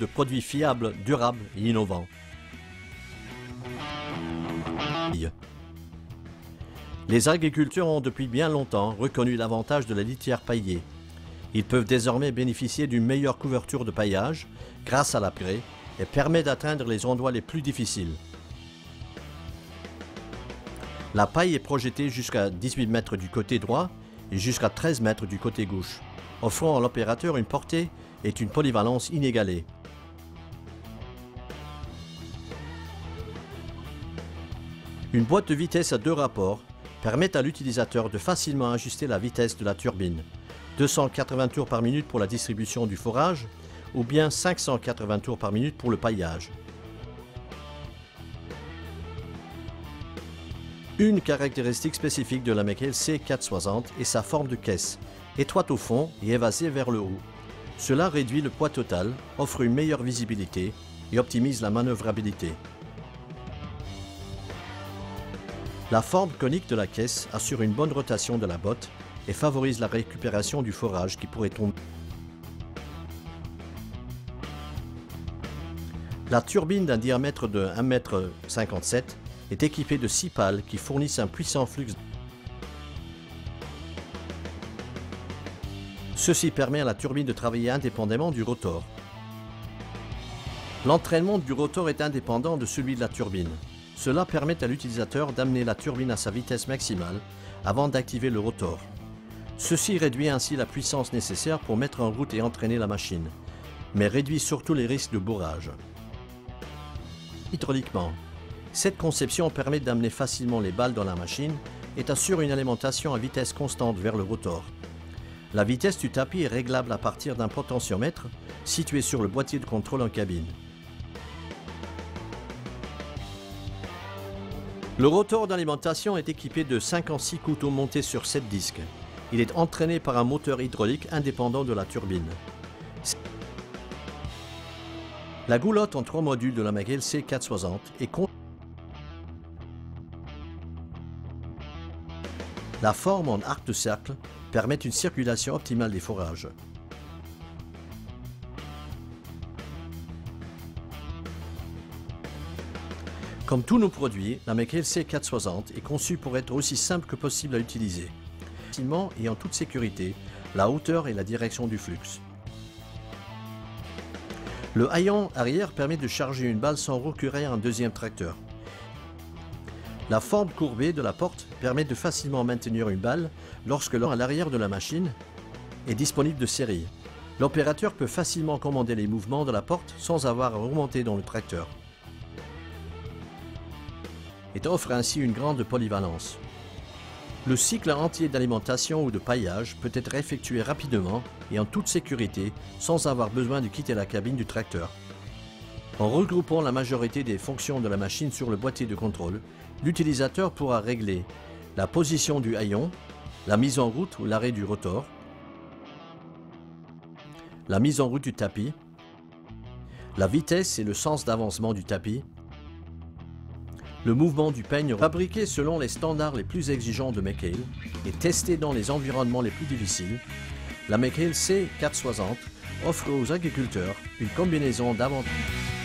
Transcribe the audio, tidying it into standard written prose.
de produits fiables, durables et innovants. Les agriculteurs ont depuis bien longtemps reconnu l'avantage de la litière paillée. Ils peuvent désormais bénéficier d'une meilleure couverture de paillage grâce à l'upgrade et permet d'atteindre les endroits les plus difficiles. La paille est projetée jusqu'à 18 mètres du côté droit et jusqu'à 13 mètres du côté gauche, offrant à l'opérateur une portée et une polyvalence inégalée. Une boîte de vitesse à 2 rapports permet à l'utilisateur de facilement ajuster la vitesse de la turbine, 280 tours par minute pour la distribution du forage ou bien 580 tours par minute pour le paillage. Une caractéristique spécifique de la Mekel C460 est sa forme de caisse, étroite au fond et évasée vers le haut. Cela réduit le poids total, offre une meilleure visibilité et optimise la manœuvrabilité. La forme conique de la caisse assure une bonne rotation de la botte et favorise la récupération du forage qui pourrait tomber. La turbine d'un diamètre de 1,57 m est équipée de 6 pales qui fournissent un puissant flux. Ceci permet à la turbine de travailler indépendamment du rotor. L'entraînement du rotor est indépendant de celui de la turbine. Cela permet à l'utilisateur d'amener la turbine à sa vitesse maximale avant d'activer le rotor. Ceci réduit ainsi la puissance nécessaire pour mettre en route et entraîner la machine, mais réduit surtout les risques de bourrage. Hydrauliquement, cette conception permet d'amener facilement les balles dans la machine et assure une alimentation à vitesse constante vers le rotor. La vitesse du tapis est réglable à partir d'un potentiomètre situé sur le boîtier de contrôle en cabine. Le rotor d'alimentation est équipé de 56 couteaux montés sur 7 disques. Il est entraîné par un moteur hydraulique indépendant de la turbine. La goulotte en 3 modules de la Mekel C460 est La forme en arc de cercle permet une circulation optimale des forages. Comme tous nos produits, la Mekel C460 est conçue pour être aussi simple que possible à utiliser, facilement et en toute sécurité, la hauteur et la direction du flux. Le haillon arrière permet de charger une balle sans recourir à un deuxième tracteur. La forme courbée de la porte permet de facilement maintenir une balle lorsque l'on à l'arrière de la machine est disponible de série. L'opérateur peut facilement commander les mouvements de la porte sans avoir à remonter dans le tracteur. Et offre ainsi une grande polyvalence. Le cycle entier d'alimentation ou de paillage peut être effectué rapidement et en toute sécurité sans avoir besoin de quitter la cabine du tracteur. En regroupant la majorité des fonctions de la machine sur le boîtier de contrôle, l'utilisateur pourra régler la position du haillon, la mise en route ou l'arrêt du rotor, la mise en route du tapis, la vitesse et le sens d'avancement du tapis, le mouvement du peigne fabriqué selon les standards les plus exigeants de Mekel et testé dans les environnements les plus difficiles, la Mekel C460 offre aux agriculteurs une combinaison d'avantages.